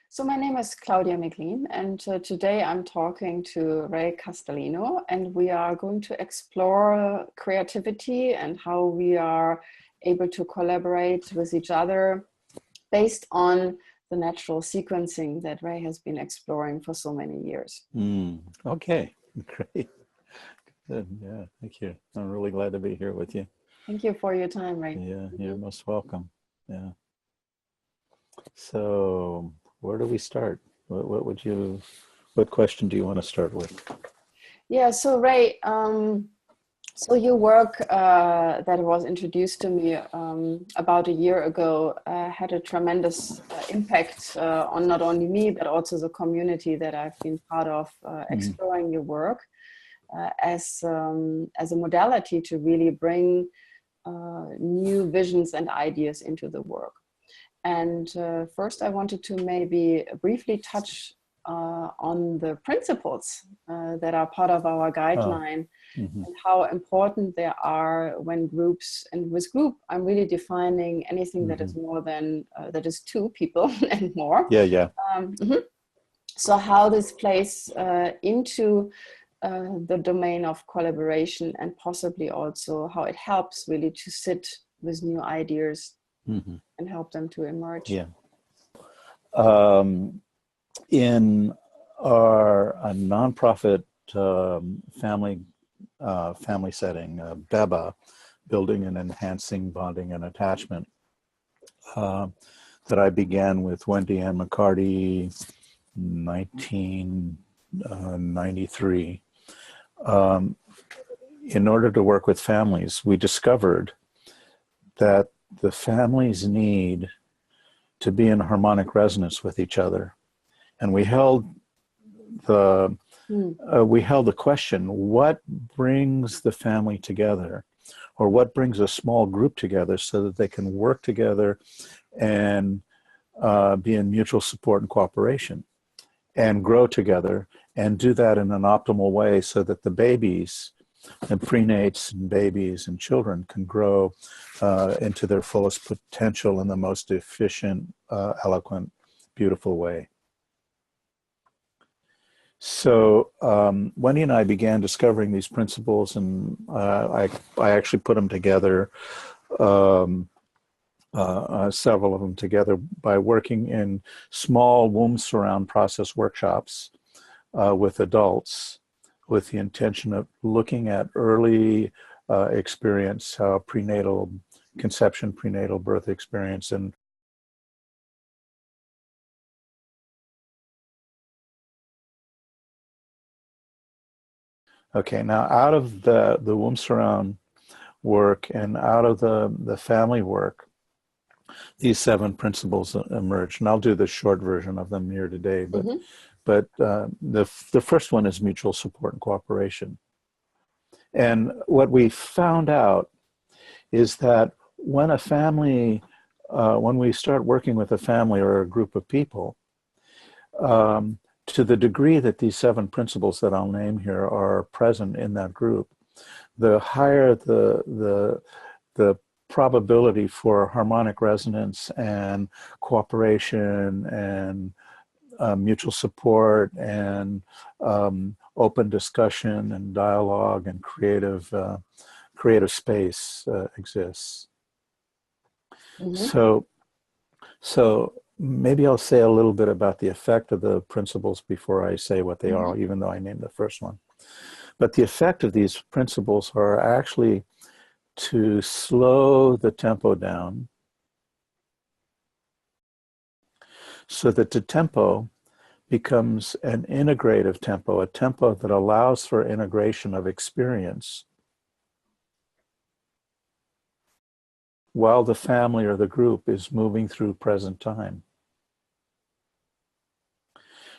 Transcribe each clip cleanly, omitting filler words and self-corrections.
So my name is Claudia McLean, and today I'm talking to Ray Castellino, and we are going to explore creativity and how we are able to collaborate with each other based on the natural sequencing that Ray has been exploring for so many years. Okay, great. Good. Yeah, thank you. I'm really glad to be here with you. Thank you for your time, Ray. Yeah, you're most welcome. Yeah. So where do we start? What question do you want to start with? Yeah, so Ray, so your work that was introduced to me about a year ago had a tremendous impact on not only me, but also the community that I've been part of, exploring your work as a modality to really bring new visions and ideas into the work. And first I wanted to maybe briefly touch on the principles that are part of our guideline. And how important they are when groups, and with group, I'm really defining anything that is more than, that is two people and more. Yeah. So how this plays into the domain of collaboration, and possibly also how it helps really to sit with new ideas and help them to emerge. Yeah. In our nonprofit family setting, BEBA, Building and Enhancing Bonding and Attachment, that I began with Wendy Ann McCarty, 1993. In order to work with families, we discovered that the families need to be in harmonic resonance with each other. And we held the question, what brings the family together, or what brings a small group together so that they can work together and be in mutual support and cooperation and grow together, and do that in an optimal way so that the babies and prenates and babies and children can grow into their fullest potential in the most efficient, eloquent, beautiful way. So Wendy and I began discovering these principles, and I actually put them together, several of them together, by working in small womb surround process workshops with adults, with the intention of looking at early experience, prenatal conception, prenatal birth experience, and okay, now out of the womb surround work and out of the family work, these 7 principles emerged. And I'll do the short version of them here today, but the first one is mutual support and cooperation. And what we found out is that when a family, when we start working with a family or a group of people, to the degree that these 7 principles that I'll name here are present in that group, the higher the probability for harmonic resonance and cooperation and mutual support and open discussion and dialogue and creative space exists. So maybe I'll say a little bit about the effect of the principles before I say what they are, even though I named the first one. But the effect of these principles are actually to slow the tempo down so that the tempo becomes an integrative tempo, a tempo that allows for integration of experience while the family or the group is moving through present time.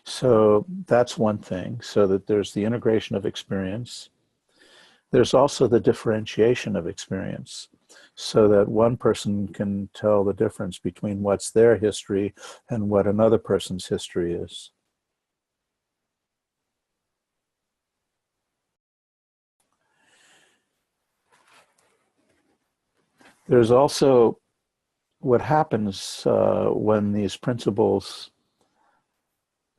So that's one thing, so that there's the integration of experience. There's also the differentiation of experience, so that one person can tell the difference between what's their history and what another person's history is. There's also what happens when these principles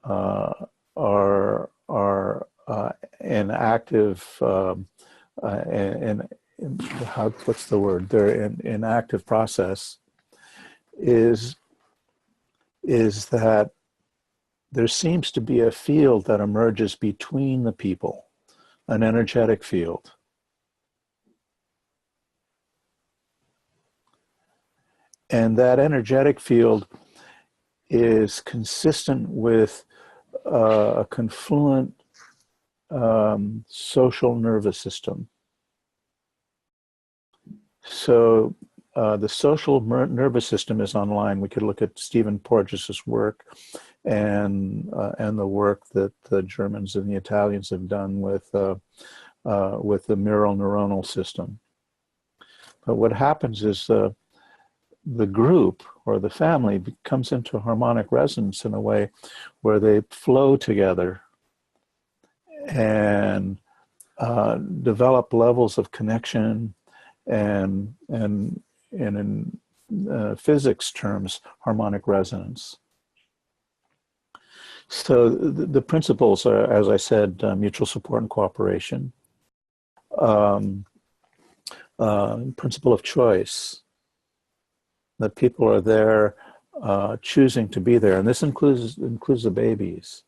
are in active in how, what's the word? They're in active process. Is that there seems to be a field that emerges between the people, an energetic field. And that energetic field is consistent with a confluent social nervous system. So the social nervous system is online. We could look at Stephen Porges's work and the work that the Germans and the Italians have done with the mirror neuronal system. But what happens is the group or the family comes into harmonic resonance in a way where they flow together and develop levels of connection and in physics terms, harmonic resonance. So the principles are, as I said, mutual support and cooperation. Principle of choice, that people are there choosing to be there, and this includes the babies.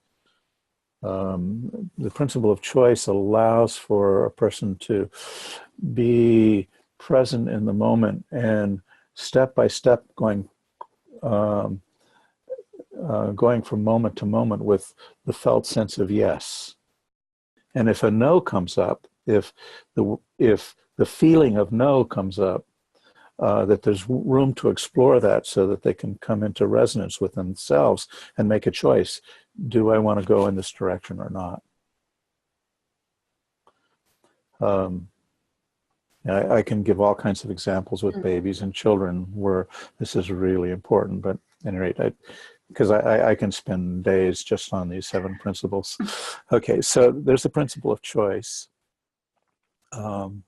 The principle of choice allows for a person to be present in the moment and step by step going from moment to moment with the felt sense of yes. And if a no comes up, if the feeling of no comes up, that there's room to explore that so that they can come into resonance with themselves and make a choice. Do I want to go in this direction or not? I can give all kinds of examples with babies and children where this is really important, but at any rate, because I can spend days just on these 7 principles. Okay, so there's the principle of choice. Then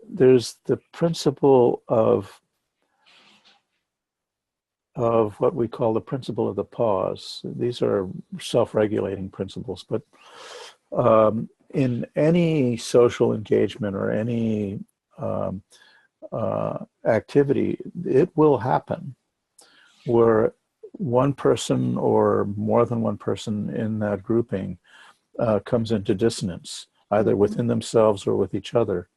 there's the principle of what we call the principle of the pause. These are self-regulating principles, but in any social engagement or any activity, it will happen where one person or more than one person in that grouping comes into dissonance, either within themselves or with each other.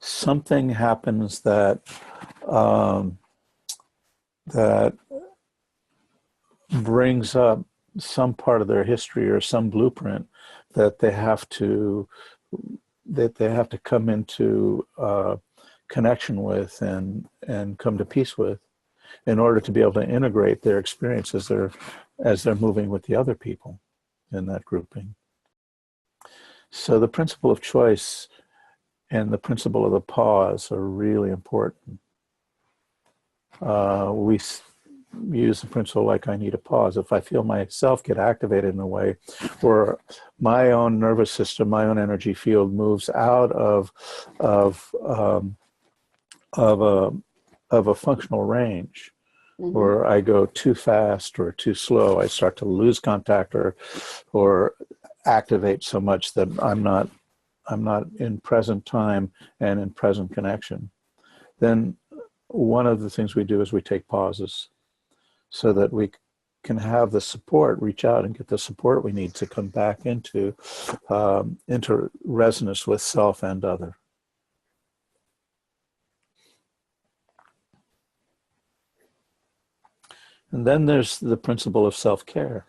Something happens that that brings up some part of their history or some blueprint that they have to come into connection with and come to peace with, in order to be able to integrate their experience as they're moving with the other people in that grouping. So the principle of choice and the principle of the pause are really important. We use the principle like I need a pause. If I feel myself get activated in a way where my own nervous system, my own energy field moves out of a functional range, or I go too fast or too slow, I start to lose contact or activate so much that I'm not in present time and in present connection, then one of the things we do is we take pauses so that we can have the support, reach out and get the support we need to come back into resonance with self and other. And then there's the principle of self-care.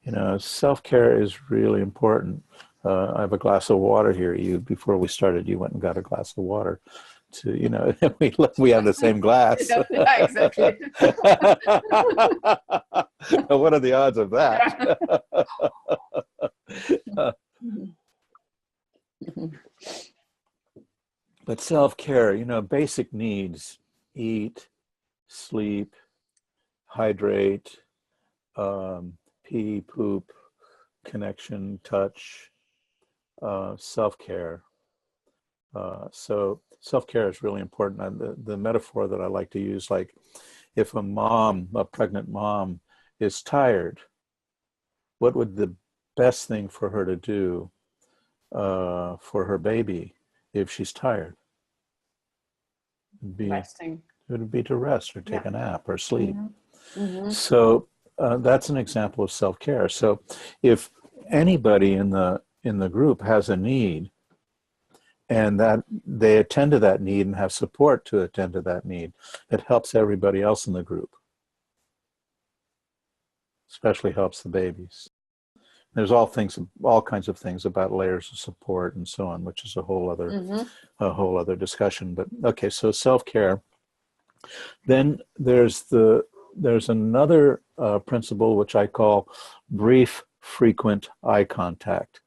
You know, self-care is really important. I have a glass of water here. Before we started, you went and got a glass of water. We have the same glass. Yeah, exactly. What are the odds of that? But self-care, basic needs: eat, sleep, hydrate, pee, poop, connection, touch, self-care. So self-care is really important. And the metaphor that I like to use, like if a mom, a pregnant mom, is tired, what would the best thing for her to do for her baby if she's tired? Resting. It would be to rest or take Yeah. a nap or sleep. Mm-hmm. Mm-hmm. So that's an example of self-care. So if anybody in the group has a need, and that they attend to that need and have support to attend to that need, it helps everybody else in the group, especially helps the babies. There's all kinds of things about layers of support and so on, which is a whole other discussion. But okay, so self-care. Then there's another principle which I call brief, frequent eye contact.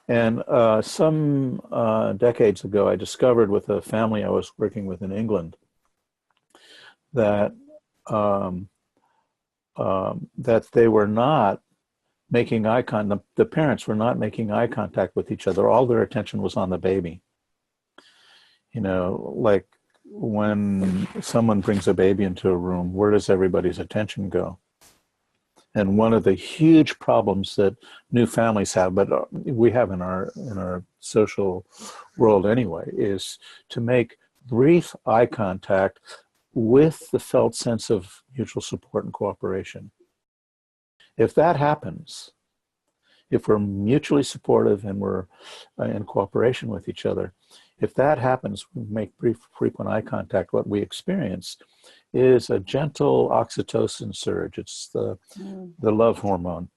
And some decades ago, I discovered with a family I was working with in England that that they were not making eye contact. The parents were not making eye contact with each other. All their attention was on the baby. You know, like when someone brings a baby into a room, where does everybody's attention go? And one of the huge problems that new families have, but we have in our social world anyway, is to make brief eye contact with the felt sense of mutual support and cooperation. If that happens, if we're mutually supportive and we're in cooperation with each other, if that happens, we make brief, frequent eye contact, what we experience is a gentle oxytocin surge. It's the love hormone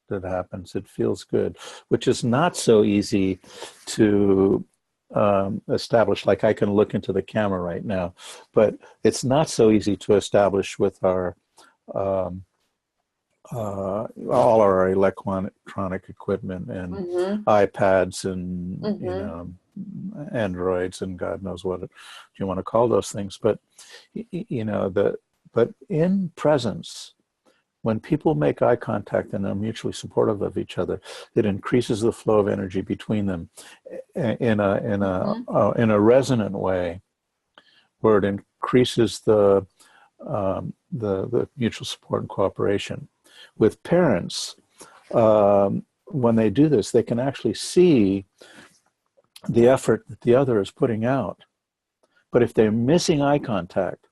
that happens. It feels good, which is not so easy to establish. Like I can look into the camera right now, but it's not so easy to establish with our all our electronic equipment and iPads and you know, Androids and God knows what you want to call those things. But you know, but in presence, when people make eye contact and are mutually supportive of each other, it increases the flow of energy between them in a resonant way, where it increases the mutual support and cooperation. With parents, when they do this, they can actually see the effort that the other is putting out. But if they're missing eye contact,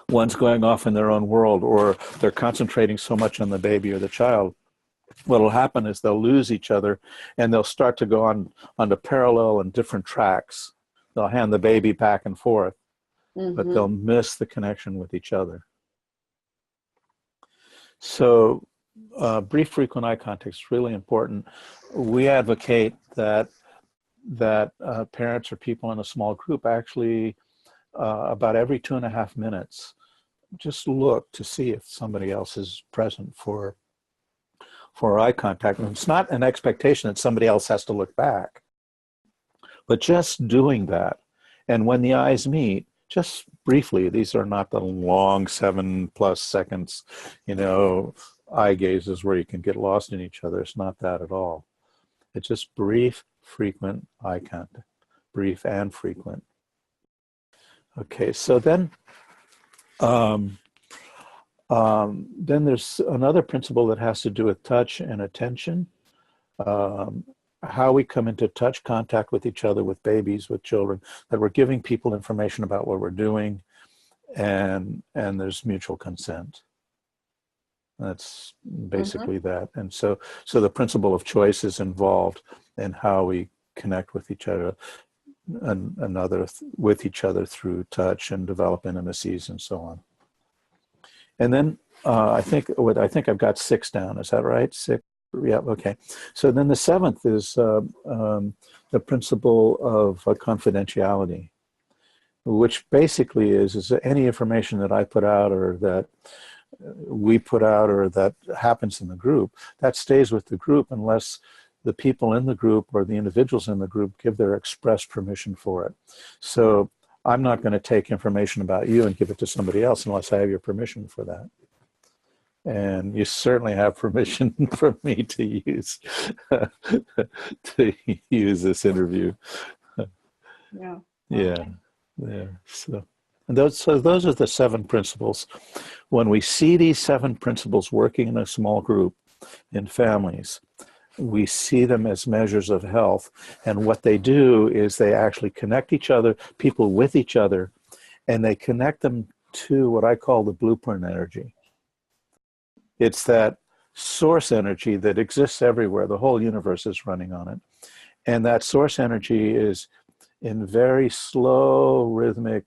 one's going off in their own world, or they're concentrating so much on the baby or the child, what'll happen is they'll lose each other and they'll start to go onto parallel and different tracks. They'll hand the baby back and forth, but they'll miss the connection with each other. So brief, frequent eye contact is really important. We advocate that parents or people in a small group actually about every 2.5 minutes just look to see if somebody else is present for eye contact. And it's not an expectation that somebody else has to look back, but just doing that. And when the eyes meet, just briefly, these are not the long 7+ seconds, you know, eye gazes where you can get lost in each other. It's not that at all. It's just brief, frequent eye contact, brief and frequent. Okay, so then there's another principle that has to do with touch and attention. How we come into touch contact with each other, with babies, with children, that we're giving people information about what we're doing, and there's mutual consent. That's basically that. And so the principle of choice is involved in how we connect with each other with each other through touch and develop intimacies and so on. And then I think I've got 6 down. Is that right? 6. Yeah. Okay. So then the 7th is the principle of confidentiality, which basically is any information that I put out or that we put out or that happens in the group, that stays with the group unless the people in the group or the individuals in the group give their express permission for it. So I'm not going to take information about you and give it to somebody else unless I have your permission for that. And you certainly have permission from me to use to use this interview. Yeah. Yeah, yeah. So those are the 7 principles. When we see these 7 principles working in a small group, in families, we see them as measures of health. And what they do is they actually connect each other, people with each other, and they connect them to what I call the blueprint energy. It's that source energy that exists everywhere. The whole universe is running on it. And that source energy is in very slow rhythmic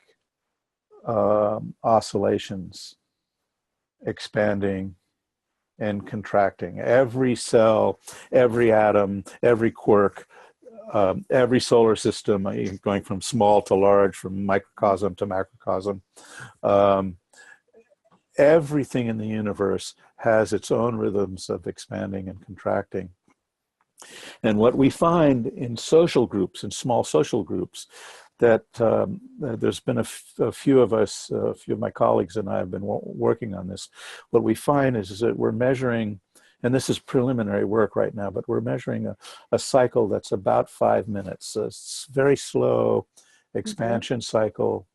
oscillations, expanding and contracting. Every cell, every atom, every quark, every solar system, going from small to large, from microcosm to macrocosm, everything in the universe has its own rhythms of expanding and contracting. And what we find in social groups, in small social groups, that there's been a few of us, a few of my colleagues and I have been working on this. What we find is that we're measuring, and this is preliminary work right now, but we're measuring a cycle that's about 5 minutes. A very slow expansion cycle.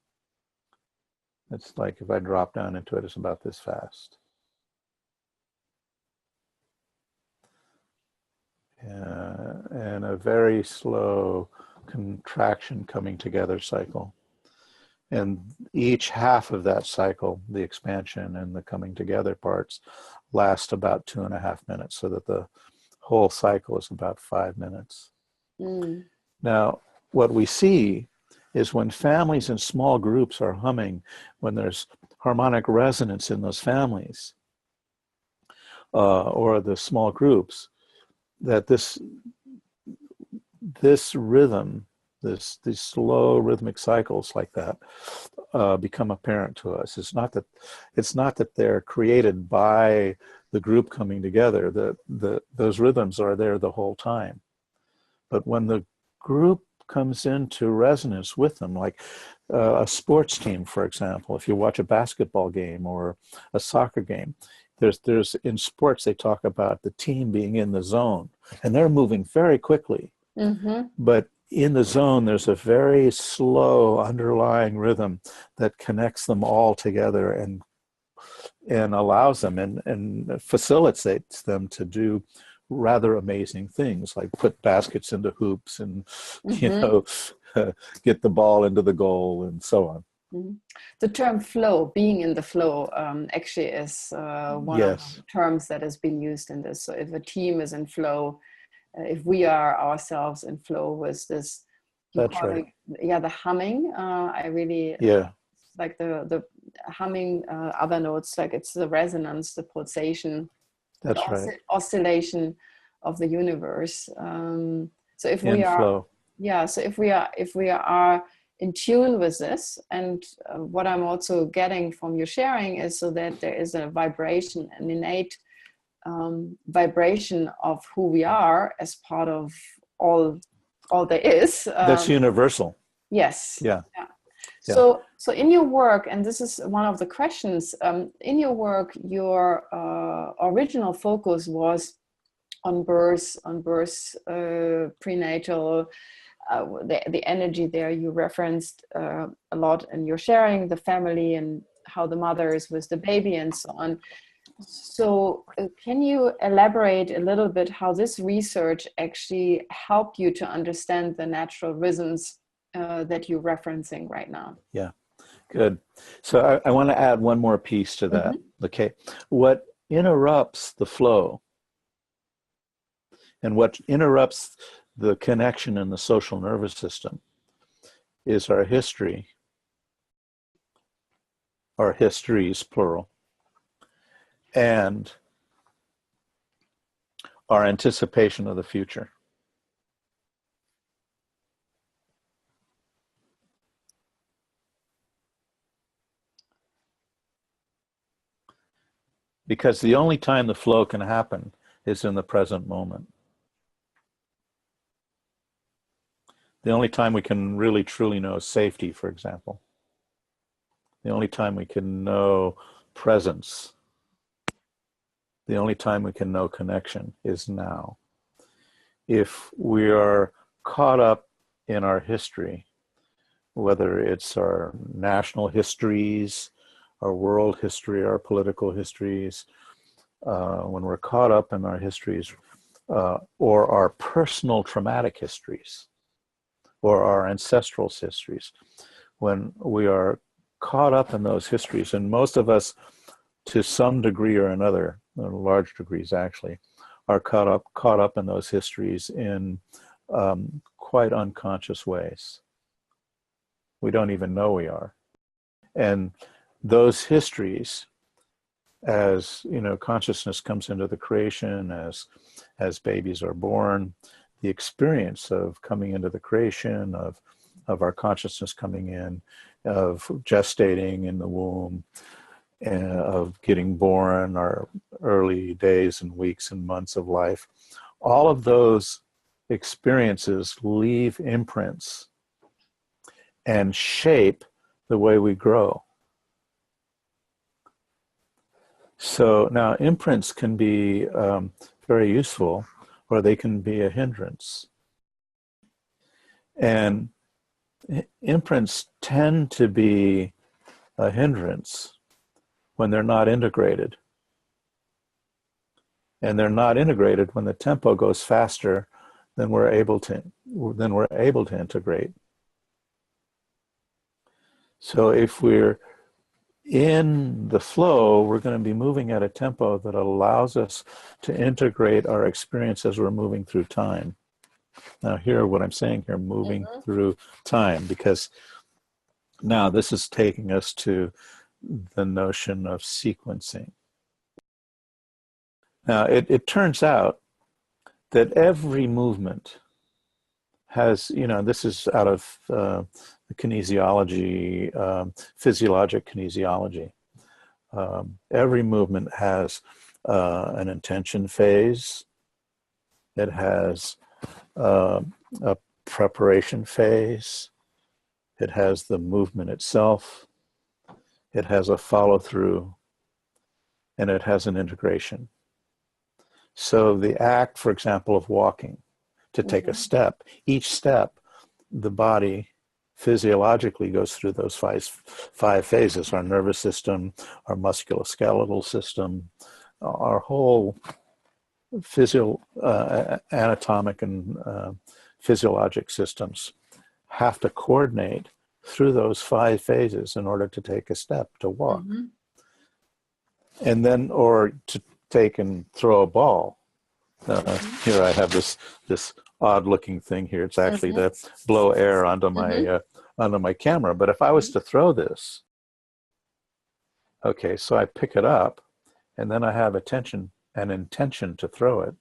It's like, if I drop down into it, it's about this fast. And a very slow contraction coming together cycle. And each half of that cycle, the expansion and the coming together parts, last about 2.5 minutes, so that the whole cycle is about 5 minutes. Mm. Now, what we see is when families and small groups are humming, when there's harmonic resonance in those families or the small groups, that this rhythm, these slow rhythmic cycles like that become apparent to us. It's not that they're created by the group coming together. Those rhythms are there the whole time. But when the group comes into resonance with them, like a sports team, for example, if you watch a basketball game or a soccer game, there's in sports they talk about the team being in the zone, and they're moving very quickly. Mm-hmm. But in the zone, there's a very slow underlying rhythm that connects them all together and allows them and facilitates them to do rather amazing things, like put baskets into hoops and get the ball into the goal and so on. Mm-hmm. The term flow, being in the flow, actually is one of the terms that has been used in this. So if a team is in flow, if we are ourselves in flow with this, that's right. The humming. I really like the humming. Other notes, like it's the resonance, the pulsation, that's right, oscillation of the universe. So if in we are flow. So if we are in tune with this, and what I'm also getting from your sharing is so that there is a vibration, an innate vibration of who we are as part of all there is. That's universal. Yes. Yeah. So in your work, and this is one of the questions, in your work, your original focus was on birth, prenatal, the energy there. You referenced a lot in your sharing, the family and how the mother is with the baby and so on. So can you elaborate a little bit how this research actually helped you to understand the natural rhythms that you're referencing right now? Yeah, good. So I want to add one more piece to that. Okay, what interrupts the flow and what interrupts the connection in the social nervous system is our history, our histories, plural, and our anticipation of the future. Because the only time the flow can happen is in the present moment. The only time we can really truly know safety, for example. The only time we can know presence the only time we can know connection is now. If we are caught up in our history, whether it's our national histories, our world history, our political histories, when we're caught up in our histories, or our personal traumatic histories, or our ancestral histories, when we are caught up in those histories, and most of us, to some degree or another, large degrees actually, are caught up in those histories in quite unconscious ways. We don't even know we are. And those histories, as consciousness comes into the creation, as babies are born, the experience of coming into the creation, of our consciousness coming in, of gestating in the womb, of getting born, our early days and weeks and months of life, all of those experiences leave imprints and shape the way we grow. So now imprints can be very useful, or they can be a hindrance. And imprints tend to be a hindrance when they're not integrated. And they're not integrated when the tempo goes faster than we're able to integrate. So if we're in the flow, we're going to be moving at a tempo that allows us to integrate our experience as we're moving through time. Now hear what I'm saying here, moving through time, because now this is taking us to the notion of sequencing. Now it turns out that every movement has, this is out of kinesiology, physiologic kinesiology. Every movement has an intention phase. It has a preparation phase. It has the movement itself. It has a follow-through, and it has an integration. So the act, for example, of walking, to take a step, each step, the body physiologically goes through those five phases: our nervous system, our musculoskeletal system, our whole anatomic and physiologic systems have to coordinate through those five phases in order to take a step, to walk. And then, or to take and throw a ball. Here I have this odd-looking thing here. It's actually to blow air onto my camera. But if I was to throw this, okay, so I pick it up, and then I have an intention to throw it.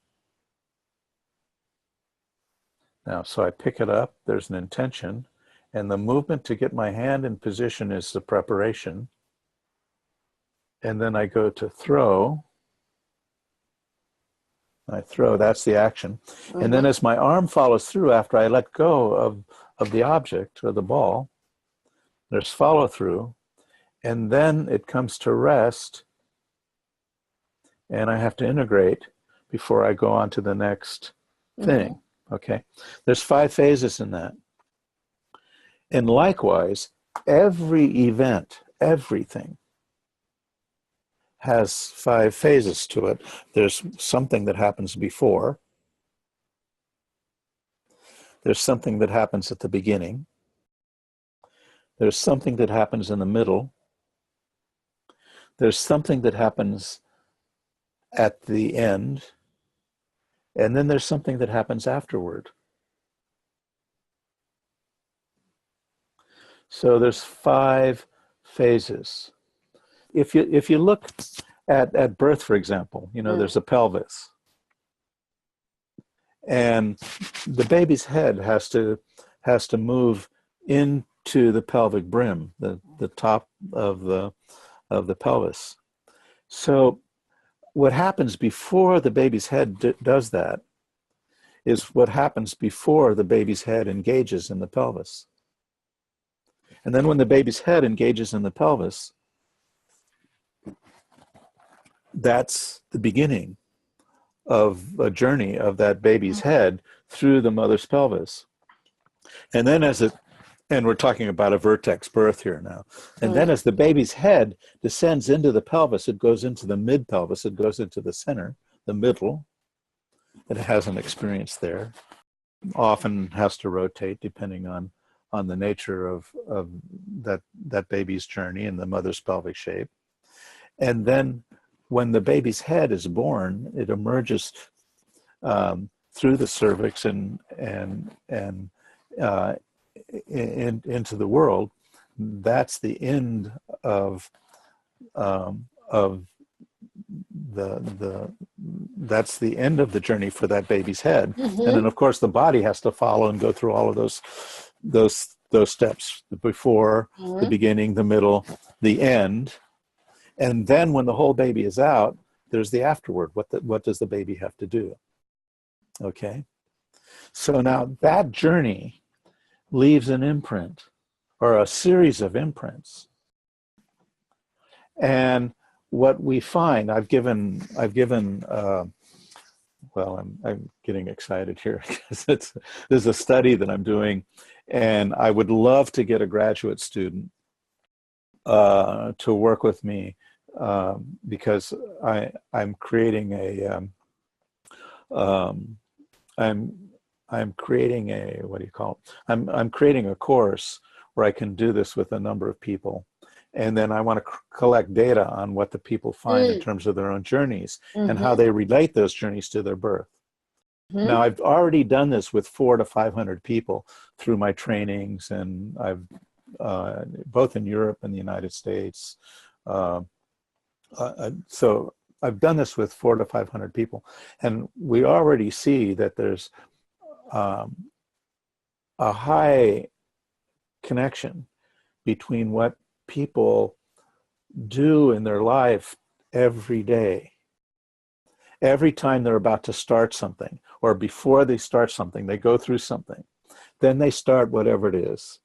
Now, so I pick it up. There's an intention, and the movement to get my hand in position is the preparation. And then I go to throw. I throw, that's the action. And then as my arm follows through after I let go of the object or the ball, there's follow through, and then it comes to rest, and I have to integrate before I go on to the next thing. Okay, there's five phases in that. And likewise, every event, everything, has five phases to it. There's something that happens before. There's something that happens at the beginning. There's something that happens in the middle. There's something that happens at the end. And then there's something that happens afterward. So there's five phases. If you look at birth, for example, there's a pelvis, and the baby's head has to move into the pelvic brim, the top of the pelvis. So what happens before the baby's head does that is what happens before the baby's head engages in the pelvis. And then when the baby's head engages in the pelvis, that's the beginning of a journey of that baby's head through the mother's pelvis. And then and we're talking about a vertex birth here now. And then as the baby's head descends into the pelvis, it goes into the mid pelvis, it goes into the center, the middle. It has an experience there. Often has to rotate depending on the nature of that baby's journey and the mother's pelvic shape. And then when the baby's head is born, it emerges through the cervix and into the world. That's the end of that's the end of the journey for that baby's head. And then of course the body has to follow and go through all of those steps: the before, the beginning, the middle, the end. And then when the whole baby is out, there's the afterward. What does the baby have to do? Okay. So now that journey leaves an imprint or a series of imprints. And what we find, I've given well, I'm getting excited here because there's a study that I'm doing, and I would love to get a graduate student to work with me because I'm creating I'm creating a, what do you call it? I'm creating a course where I can do this with a number of people. And then I want to collect data on what the people find in terms of their own journeys and how they relate those journeys to their birth. Now, I've already done this with 400 to 500 people through my trainings, and I've both in Europe and the United States. So I've done this with 400 to 500 people, and we already see that there's a high connection between what people do in their life every day. Every time they're about to start something, or before they start something, they go through something. Then they start whatever it is.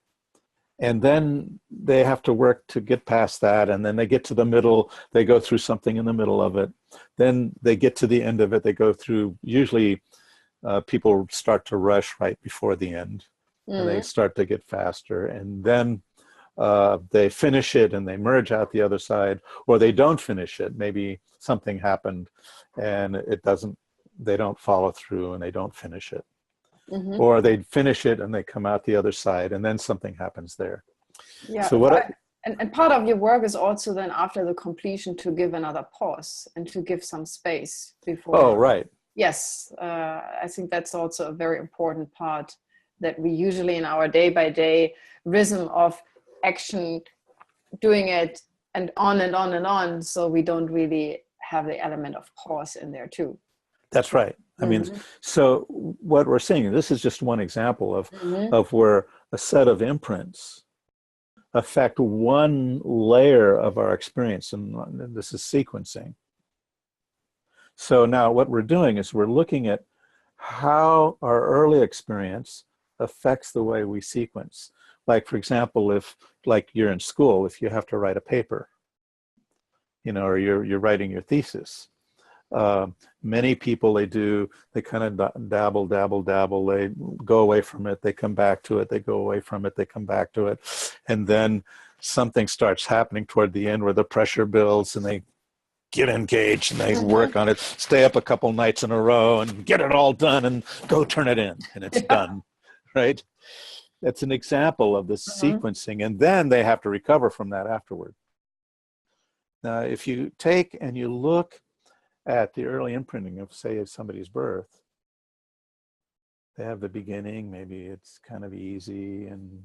And then they have to work to get past that. And then they get to the middle, they go through something in the middle of it. Then they get to the end of it, they go through, usually people start to rush right before the end. And they start to get faster. And then they finish it and they merge out the other side, or they don't finish it. Maybe something happened and they don't follow through and they don't finish it. Or they finish it and they come out the other side and then something happens there. Yeah. So and part of your work is also then after the completion to give another pause and to give some space before. Oh, right. Yes. I think that's also a very important part that we usually in our day-by-day rhythm of action, doing it and on and on and on. So we don't really have the element of pause in there too. That's right. I mean, so what we're seeing, this is just one example of where a set of imprints affect one layer of our experience, and this is sequencing. So now what we're doing is we're looking at how our early experience affects the way we sequence. Like, for example, if like you're in school, if you have to write a paper, or you're writing your thesis. Many people, they kind of dabble, they go away from it, they come back to it, they go away from it, they come back to it. And then something starts happening toward the end where the pressure builds and they get engaged and they work on it, stay up a couple nights in a row and get it all done and go turn it in and it's done, right? That's an example of the sequencing, and then they have to recover from that afterward. Now, if you take and you look at the early imprinting of, say, somebody's birth, they have the beginning, maybe it's kind of easy, and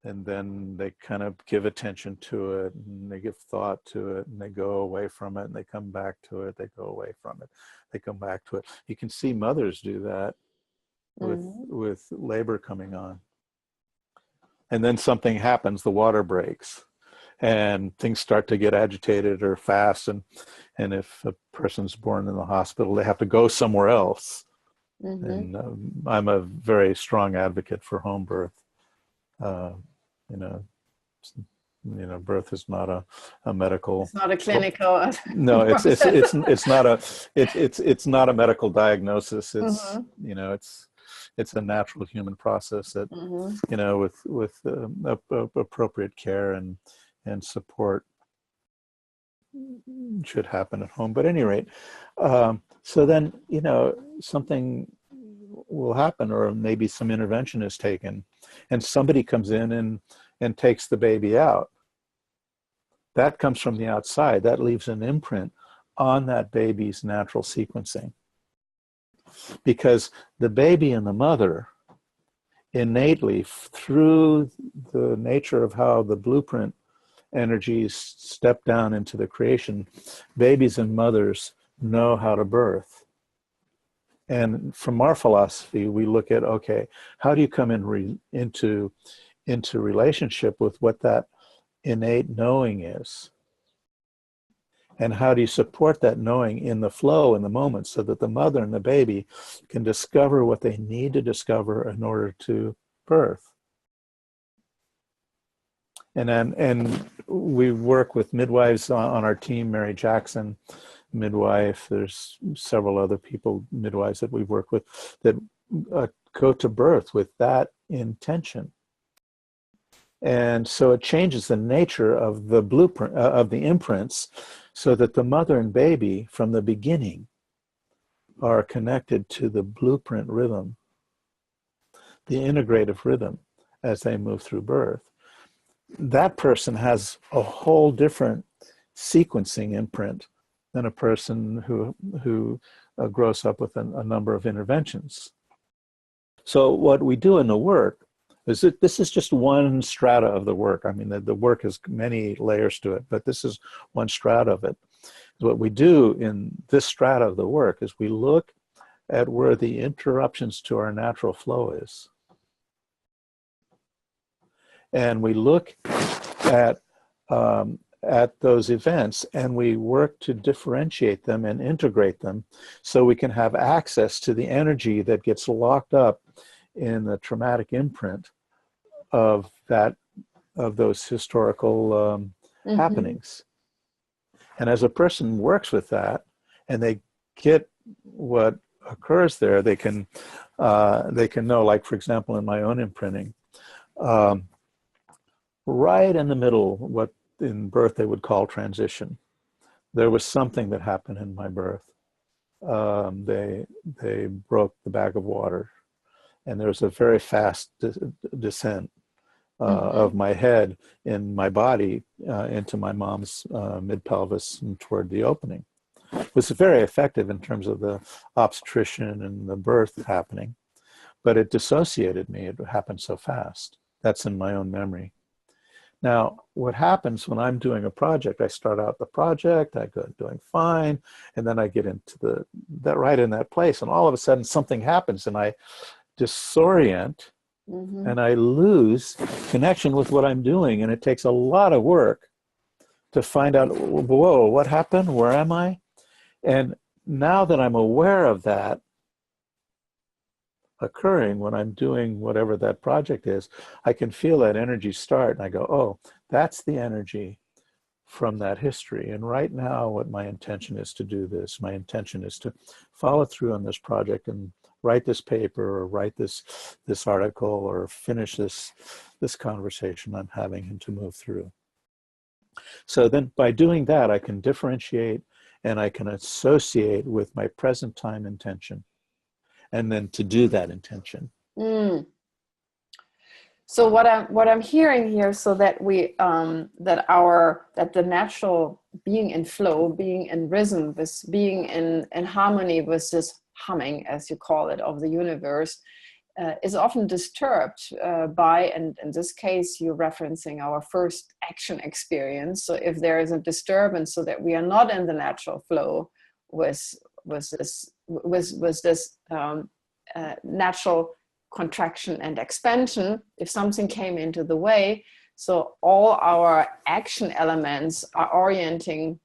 then they kind of give attention to it, and they give thought to it, and they go away from it, and they come back to it, they go away from it, they come back to it. You can see mothers do that with labor coming on. And then something happens, the water breaks, and things start to get agitated or fast. And if a person's born in the hospital, they have to go somewhere else. And I'm a very strong advocate for home birth. You know, birth is not a medical. It's not a clinical No, process. it's not a medical diagnosis. It's, Mm-hmm. you know, it's a natural human process that, Mm-hmm. you know, with appropriate care and support should happen at home. But at any rate, so then, you know, something will happen, or maybe some intervention is taken, and somebody comes in and takes the baby out. That comes from the outside. That leaves an imprint on that baby's natural sequencing, because the baby and the mother innately, through the nature of how the blueprint energies step down into the creation, babies and mothers know how to birth. And from our philosophy, we look at, okay, how do you come into relationship with what that innate knowing is? And how do you support that knowing in the flow, in the moment, so that the mother and the baby can discover what they need to discover in order to birth? And we work with midwives on our team, Mary Jackson, midwife. There's several other people, midwives that we've worked with, that go to birth with that intention. And so it changes the nature of the blueprint, of the imprints, so that the mother and baby from the beginning are connected to the blueprint rhythm, the integrative rhythm, as they move through birth. That person has a whole different sequencing imprint than a person who grows up with a number of interventions. So what we do in the work is that this is just one strata of the work. I mean, the work has many layers to it, but this is one strata of it. What we do in this strata of the work is we look at where the interruptions to our natural flow is. And we look at those events, and we work to differentiate them and integrate them so we can have access to the energy that gets locked up in the traumatic imprint of those historical happenings. And as a person works with that and they get what occurs there, they can know, like, for example, in my own imprinting, right in the middle, what in birth they would call transition, there was something that happened in my birth. They broke the bag of water, and there was a very fast descent of my head in my body into my mom's mid-pelvis and toward the opening. It was very effective in terms of the obstetrician and the birth happening, but it dissociated me. It happened so fast. That's in my own memory. Now, what happens when I'm doing a project, I start out the project, I go doing fine, and then I get into that right in that place, and all of a sudden something happens and I disorient and I lose connection with what I'm doing. And it takes a lot of work to find out, whoa, what happened? Where am I? And now that I'm aware of that occurring when I'm doing whatever that project is, I can feel that energy start, and I go, oh, that's the energy from that history. And right now, what my intention is to do this. My intention is to follow through on this project and write this paper, or write this article, or finish this conversation I'm having, and to move through. So then by doing that, I can differentiate and I can associate with my present time intention, and then to do that intention. So what I'm hearing here, so that we that the natural being in flow, being in rhythm, this being in harmony with this humming, as you call it, of the universe, is often disturbed by, and in this case, you're referencing our first action experience. So if there is a disturbance, so that we are not in the natural flow with this natural contraction and expansion, if something came into the way, so all our action elements are orienting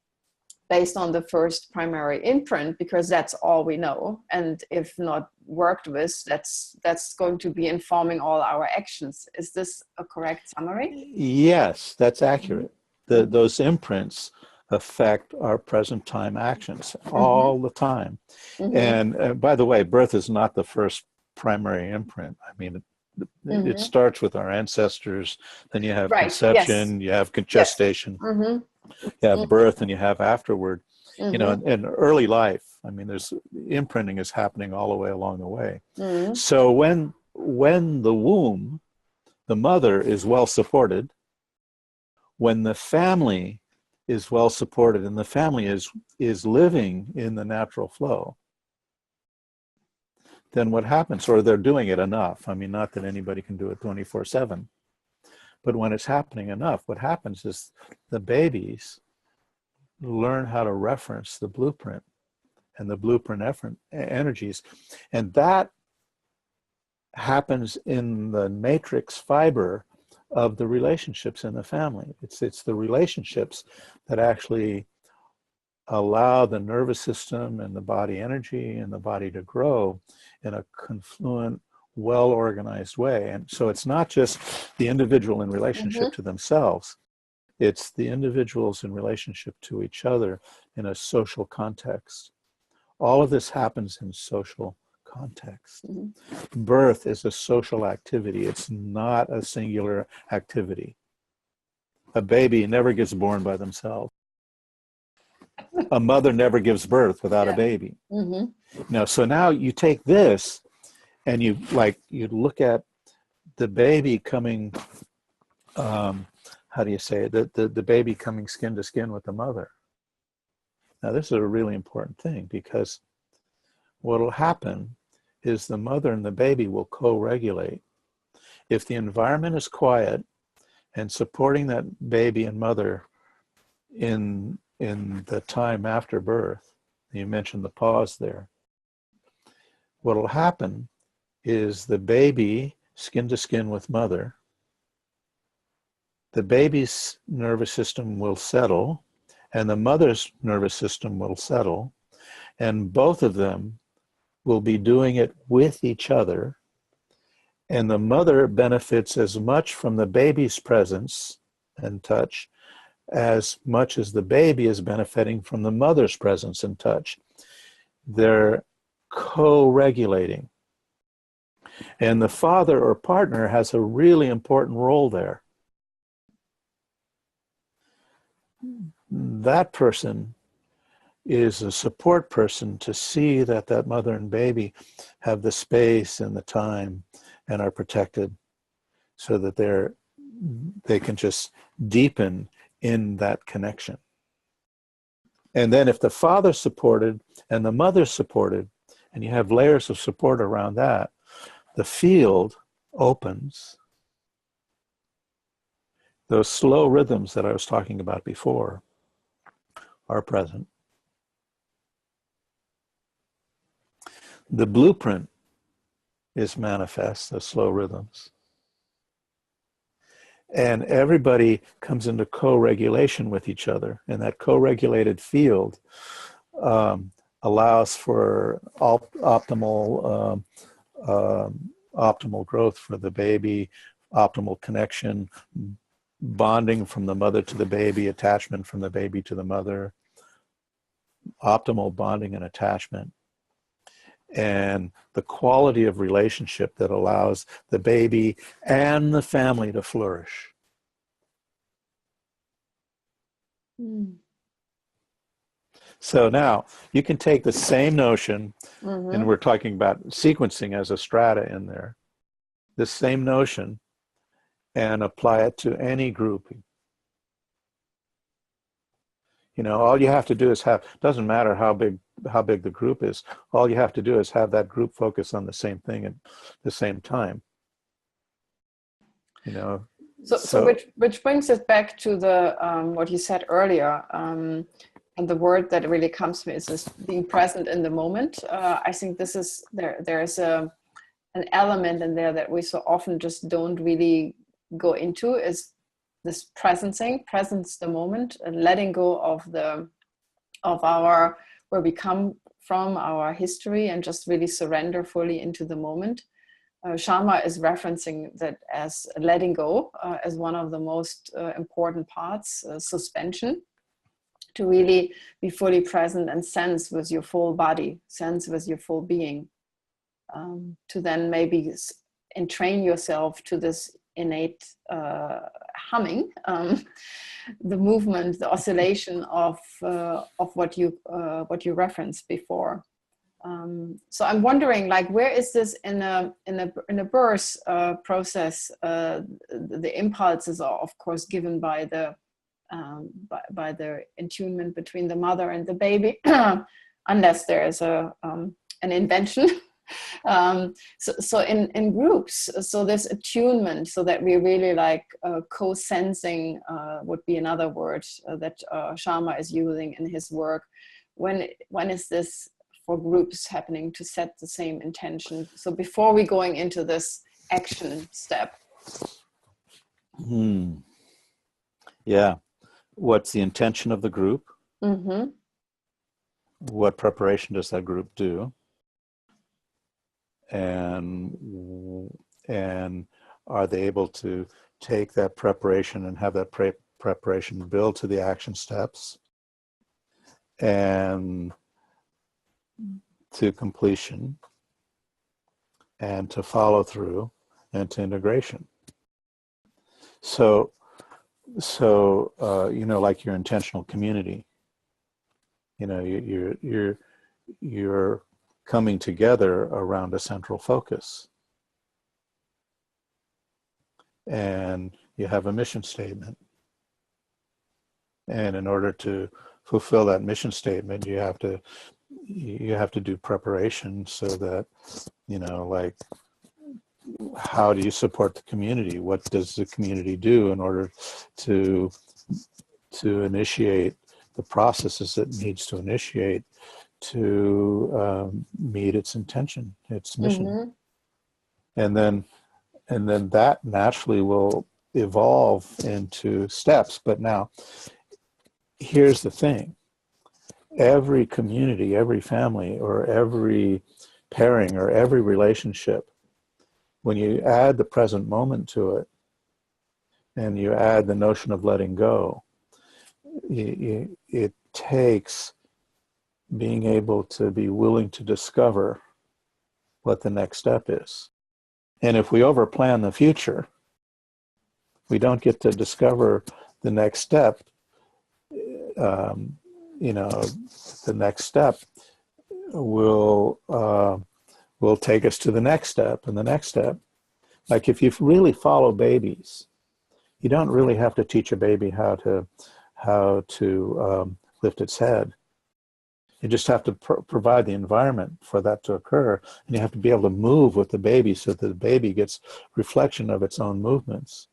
based on the first primary imprint, because that's all we know. And if not worked with, that's going to be informing all our actions. Is this a correct summary? Yes, that's accurate. Mm-hmm. Those imprints affect our present time actions all the time. Mm-hmm. And by the way, birth is not the first primary imprint. I mean, it starts with our ancestors, then you have conception, you have gestation, you have birth, and you have afterward. You know, in early life, I mean, there's imprinting is happening all the way along the way. So when the womb, the mother is well supported, when the family is well supported and the family is living in the natural flow, then what happens, or they're doing it enough. I mean, not that anybody can do it 24/7, but when it's happening enough, what happens is the babies learn how to reference the blueprint and the blueprint energies. And that happens in the matrix fiber of the relationships in the family. It's the relationships that actually allow the nervous system and the body energy and the body to grow in a confluent, well-organized way. And so it's not just the individual in relationship to themselves, it's the individuals in relationship to each other in a social context. All of this happens in social context. Birth is a social activity. It's not a singular activity. A baby never gets born by themselves. A mother never gives birth without a baby. Now, so now you take this and you look at the baby coming, how do you say it? The baby coming skin to skin with the mother. Now, this is a really important thing, because what will happen is the mother and the baby will co-regulate. If the environment is quiet and supporting that baby and mother in the time after birth, you mentioned the pause there, what will happen is the baby skin to skin with mother, the baby's nervous system will settle and the mother's nervous system will settle, and both of them will be doing it with each other, and the mother benefits as much from the baby's presence and touch as much as the baby is benefiting from the mother's presence and touch. They're co-regulating. And the father or partner has a really important role there. That person is a support person to see that that mother and baby have the space and the time and are protected, so that they can just deepen in that connection. And then if the father's supported and the mother's supported, and you have layers of support around that, the field opens. Those slow rhythms that I was talking about before are present. The blueprint is manifest, the slow rhythms. And everybody comes into co-regulation with each other. And that co-regulated field allows for optimal growth for the baby, optimal connection, bonding from the mother to the baby, attachment from the baby to the mother, optimal bonding and attachment, and the quality of relationship that allows the baby and the family to flourish. So now you can take the same notion, and we're talking about sequencing as a strata in there, this same notion, and apply it to any grouping. You know, all you have to do is doesn't matter how big the group is, all you have to do is have that group focus on the same thing at the same time. You know. So which brings us back to the what you said earlier, and the word that really comes to me is this being present in the moment. I think this is there's an element in there that we so often just don't really go into, is this presence the moment, and letting go of our where we come from our history and just really surrender fully into the moment. Sharma is referencing that as letting go as one of the most important parts, suspension, to really be fully present and sense with your full body, sense with your full being, to then maybe entrain yourself to this innate humming, the movement, the oscillation of what you referenced before. So I'm wondering, like, where is this in a birth process? The impulses are, of course, given by the attunement between the mother and the baby, unless there is an invention. So in groups, so this attunement, so that we really like co-sensing would be another word that Sharma is using in his work. When is this for groups happening, to set the same intention? So before we going into this action step. Yeah. What's the intention of the group? Mm-hmm. What preparation does that group do? And are they able to take that preparation and have that preparation build to the action steps and to completion and to follow through and to integration? So like your intentional community, you're coming together around a central focus, and you have a mission statement, and in order to fulfill that mission statement, you have to do preparation, so that like, how do you support the community? What does the community do in order to initiate the processes it needs to initiate to meet its intention, its mission? Mm-hmm. And then that naturally will evolve into steps. But now, here's the thing: every community, every family, or every pairing, or every relationship, when you add the present moment to it, and you add the notion of letting go, it takes being able to be willing to discover what the next step is. And if we overplan the future, we don't get to discover the next step. The next step will take us to the next step and the next step. Like, if you really follow babies, you don't really have to teach a baby how to lift its head. You just have to provide the environment for that to occur, and you have to be able to move with the baby so that the baby gets reflection of its own movements.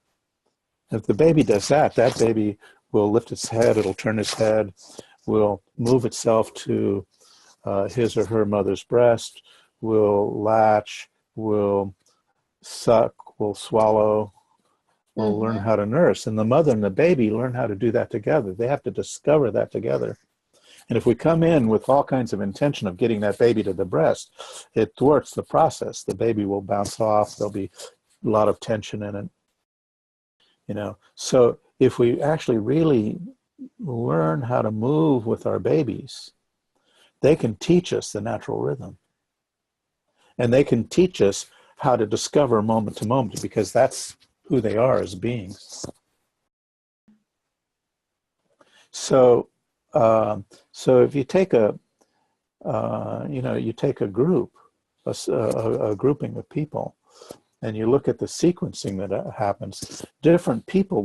If the baby does that, that baby will lift its head, it'll turn its head, will move itself to his or her mother's breast, will latch, will suck, will swallow, will learn how to nurse. And the mother and the baby learn how to do that together. They have to discover that together. And if we come in with all kinds of intention of getting that baby to the breast, it thwarts the process. The baby will bounce off. There'll be a lot of tension in it. So if we actually really learn how to move with our babies, they can teach us the natural rhythm. And they can teach us how to discover moment to moment, because that's who they are as beings. So if you take a group, a grouping of people, and you look at the sequencing that happens, different people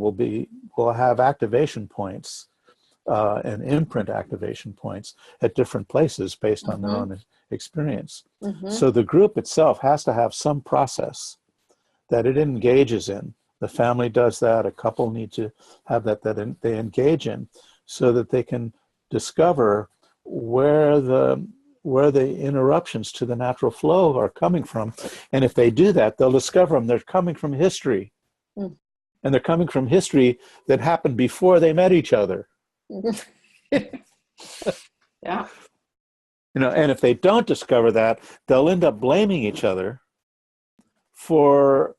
will have activation points and imprint activation points at different places based on their own experience. So the group itself has to have some process that it engages in. The family does that. A couple need to have that they engage in, so that they can discover where the interruptions to the natural flow are coming from. And if they do that, they'll discover them. They're coming from history. And they're coming from history that happened before they met each other. Yeah. And if they don't discover that, they'll end up blaming each other for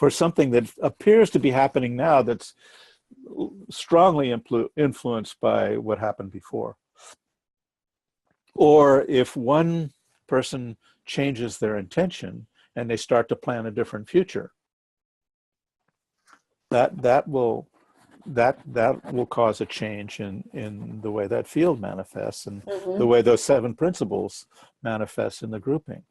something that appears to be happening now that's strongly influenced by what happened before. Or if one person changes their intention and they start to plan a different future, that will cause a change in the way that field manifests and the way those 7 principles manifest in the grouping.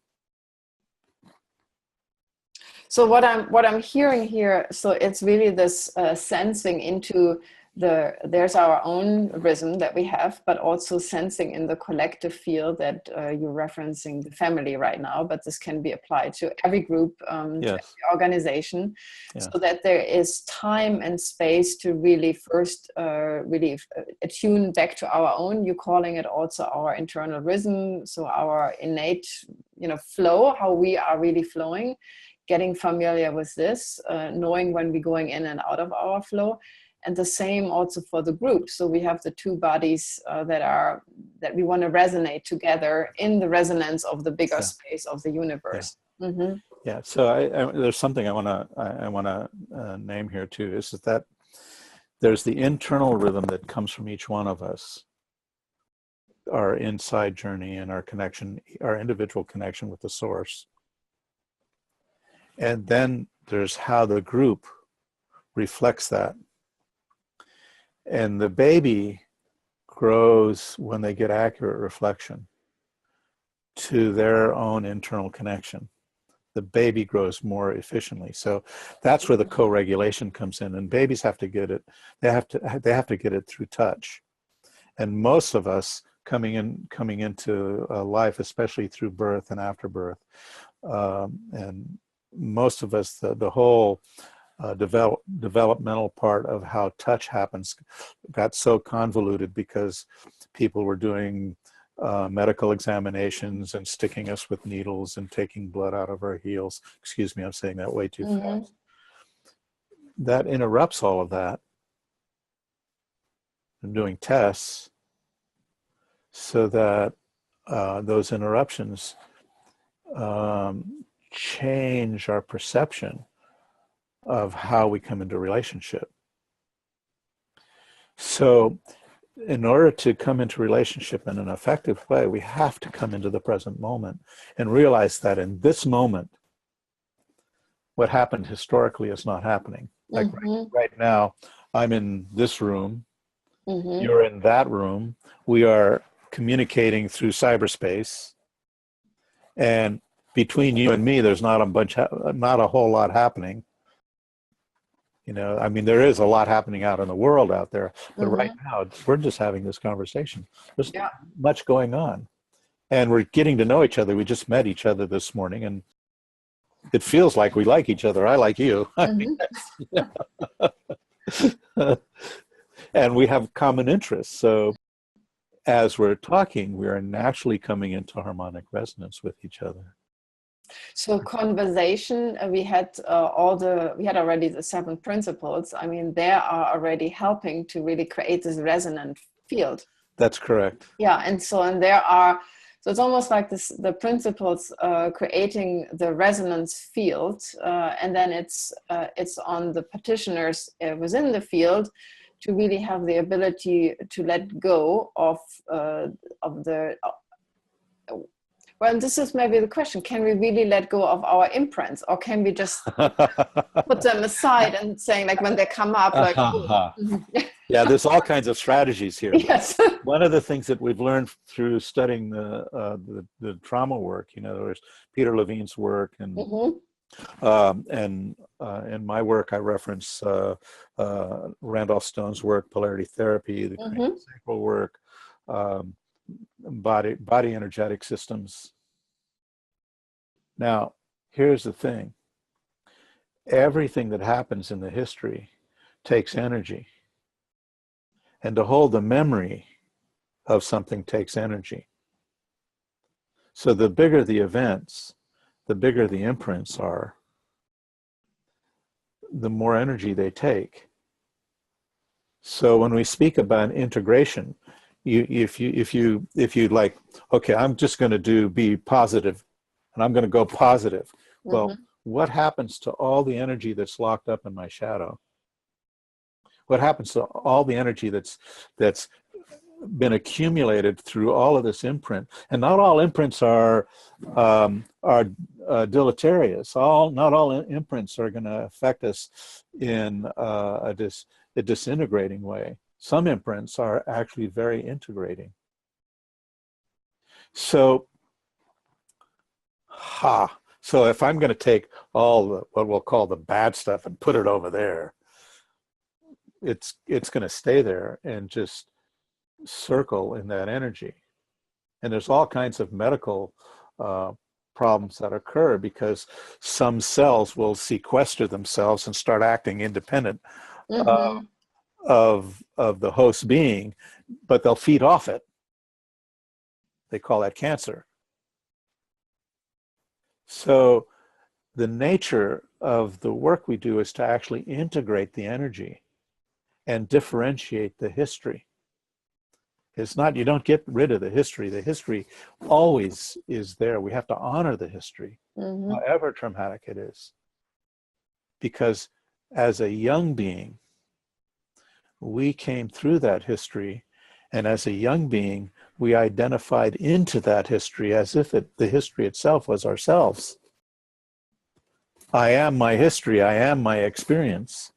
So what I'm hearing here, so it's really this sensing into there's our own rhythm that we have, but also sensing in the collective field that you're referencing the family right now, but this can be applied to every group, to every organization, so that there is time and space to really first really attune back to our own, you're calling it also our internal rhythm, so our innate, flow, how we are really flowing, getting familiar with this, knowing when we're going in and out of our flow. And the same also for the group. So we have the 2 bodies that we want to resonate together in the resonance of the bigger space of the universe. Yeah. So there's something I want to name here too. Is that there's the internal rhythm that comes from each one of us, our inside journey and our connection, our individual connection with the source. And then there's how the group reflects that. And the baby grows when they get accurate reflection to their own internal connection. The baby grows more efficiently. So that's where the co-regulation comes in. And babies have to get it. They have to get it through touch. And most of us coming into life, especially through birth and after birth, and most of us, the whole developmental part of how touch happens got so convoluted because people were doing medical examinations and sticking us with needles and taking blood out of our heels. Excuse me, I'm saying that way too fast. That interrupts all of that. I'm doing tests so that those interruptions change our perception of how we come into relationship. So in order to come into relationship in an effective way, we have to come into the present moment and realize that in this moment, what happened historically is not happening. Like right now, I'm in this room, you're in that room, we are communicating through cyberspace, and between you and me, there's not a whole lot happening. There is a lot happening out in the world out there, but right now we're just having this conversation. There's not much going on, and we're getting to know each other. We just met each other this morning, and it feels like we like each other. I like you. And we have common interests. So as we're talking, we are naturally coming into harmonic resonance with each other. So conversation, we had already the 7 principles. I mean, they are already helping to really create this resonant field. That's correct. Yeah, and it's almost like the principles creating the resonance field, and then it's on the practitioners within the field to really have the ability to let go of the. Well, this is maybe the question: can we really let go of our imprints, or can we just put them aside and saying, like, when they come up, like, yeah, there's all kinds of strategies here. Yes. One of the things that we've learned through studying the trauma work, there's Peter Levine's work, and in my work, I reference Randolph Stone's work, polarity therapy, the craniosacral work. Body energetic systems. Now, here's the thing. Everything that happens in the history takes energy. And to hold the memory of something takes energy. So the bigger the events, the bigger the imprints are, the more energy they take. So when we speak about integration, if you like, okay, I'm just going to be positive, and I'm going to go positive. Well, what happens to all the energy that's locked up in my shadow? What happens to all the energy that's been accumulated through all of this imprint? And not all imprints are deleterious. Not all imprints are going to affect us in a disintegrating way. Some imprints are actually very integrating. So, so if I'm going to take all the, what we'll call the bad stuff and put it over there, it's going to stay there and just circle in that energy. And there's all kinds of medical problems that occur because some cells will sequester themselves and start acting independent of the host being, but they'll feed off it. They call that cancer. So the nature of the work we do is to actually integrate the energy and differentiate the history. It's not, you don't get rid of the history. The history always is there. We have to honor the history, however traumatic it is. Because as a young being, we came through that history, and as a young being, we identified into that history as if the history itself was ourselves. I am my history. I am my experience.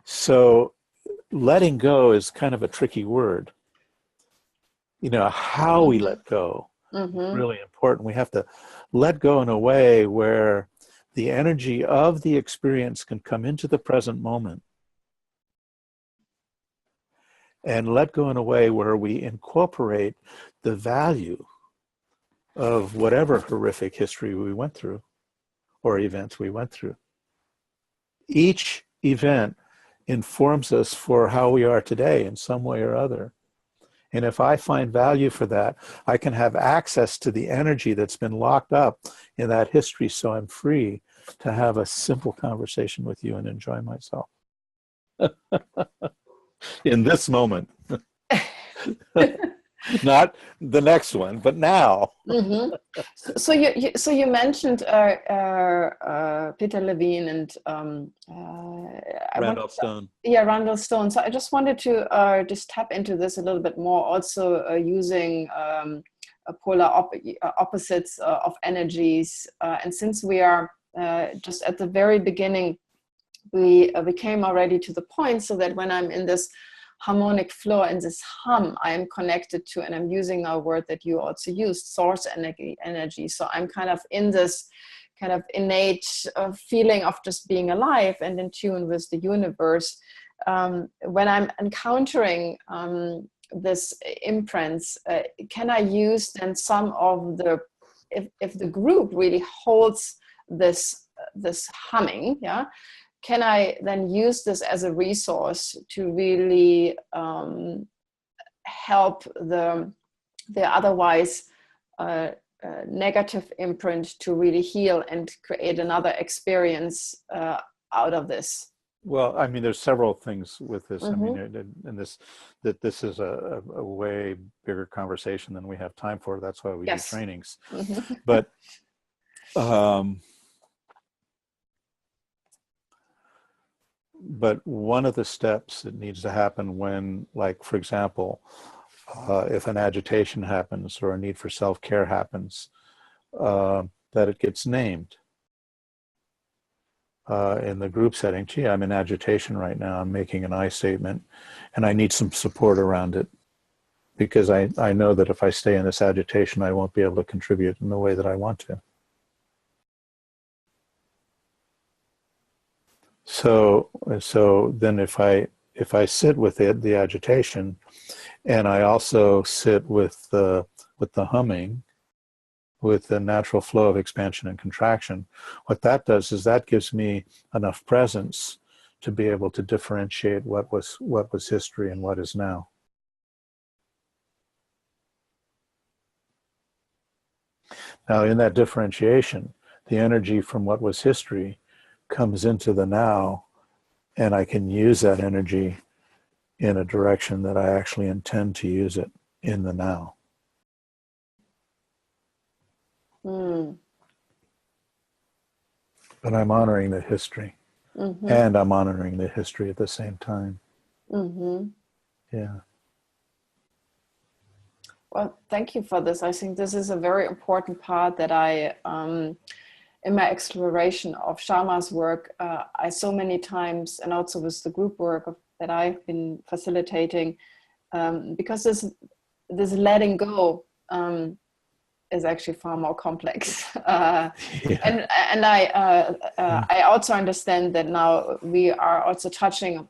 So letting go is kind of a tricky word. You know, how we let go is really important. We have to let go in a way where the energy of the experience can come into the present moment, and let go in a way where we incorporate the value of whatever horrific history we went through or events we went through. Each event informs us for how we are today in some way or other. And if I find value for that, I can have access to the energy that's been locked up in that history, so I'm free to have a simple conversation with you and enjoy myself. In this moment. Not the next one, but now. So you mentioned Peter Levine and Randolph Stone. Yeah, Randall Stone. So I just wanted to just tap into this a little bit more, also using polar opposites of energies. And since we are just at the very beginning, we came already to the point so that when I'm in this harmonic flow and this hum, I am connected to, and I'm using a word that you also used, source energy. So I'm kind of in this kind of innate feeling of just being alive and in tune with the universe. When I'm encountering this imprints, can I use then some of the, if the group really holds this humming, yeah, can I then use this as a resource to really help the otherwise negative imprint to really heal and create another experience out of this? Well, I mean, there's several things with this. I mean, and this is a way bigger conversation than we have time for. That's why we do trainings. But one of the steps that needs to happen when, like, for example, if an agitation happens or a need for self-care happens, that it gets named. In the group setting, gee, I'm in agitation right now, I'm making an I statement, and I need some support around it, because I know that if I stay in this agitation, I won't be able to contribute in the way that I want to. So then if I sit with the agitation, and I also sit with the humming, with the natural flow of expansion and contraction, what that does is that gives me enough presence to be able to differentiate what was history and what is now. Now, in that differentiation, the energy from what was history comes into the now, and I can use that energy in a direction that I actually intend to use it in the now. Mm. But I'm honoring the history, Mm-hmm. and I'm honoring the history at the same time. Mm-hmm. Yeah. Well, thank you for this. I think this is a very important part that I, in my exploration of Sharma's work, I so many times, and also with the group work that I've been facilitating, because this letting go is actually far more complex. Yeah. And I also understand that now we are also touching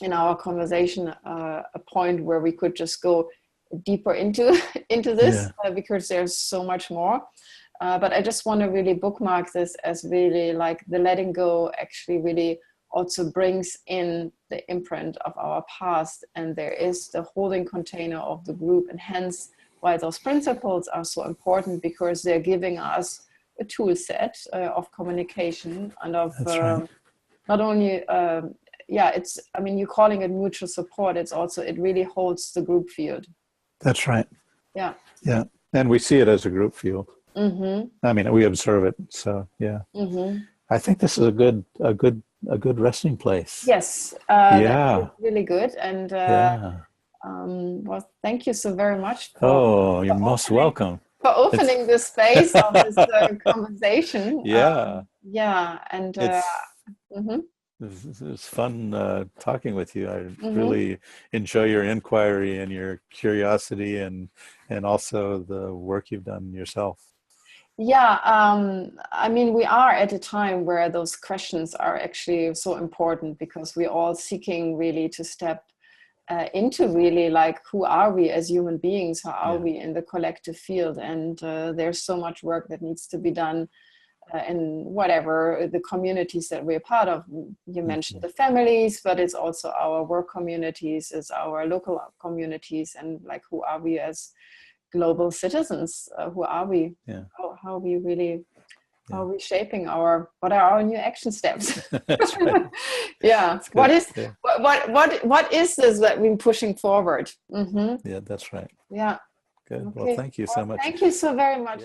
in our conversation a point where we could just go deeper into this, because there's so much more. But I just want to really bookmark this as really like the letting go actually really also brings in the imprint of our past, and there is the holding container of the group, and hence why those principles are so important, because they're giving us a tool set of communication and of not only it's, I mean, you're calling it mutual support, it's also, it really holds the group field. That's right. Yeah. Yeah. And we see it as a group field. Mm-hmm. I mean, we observe it. So yeah. Mm-hmm. I think this is a good resting place. Yes. That's really good. And well, thank you so very much you're most welcome. For opening the space of this conversation. And it's fun talking with you. I really enjoy your inquiry and your curiosity, and also the work you've done yourself. Yeah, I mean, we are at a time where those questions are actually so important, because we're all seeking really to step into really like, who are we as human beings? How are we in the collective field? And there's so much work that needs to be done in whatever the communities that we're part of. You mentioned the families, but it's also our work communities, it's our local communities, and like, who are we as global citizens? Who are we? How are we really? How are we shaping what are our new action steps? That's right. Yeah. What is this that we're pushing forward? Yeah, that's right. Yeah. Good. Okay. Well, thank you so much. Thank you so very much.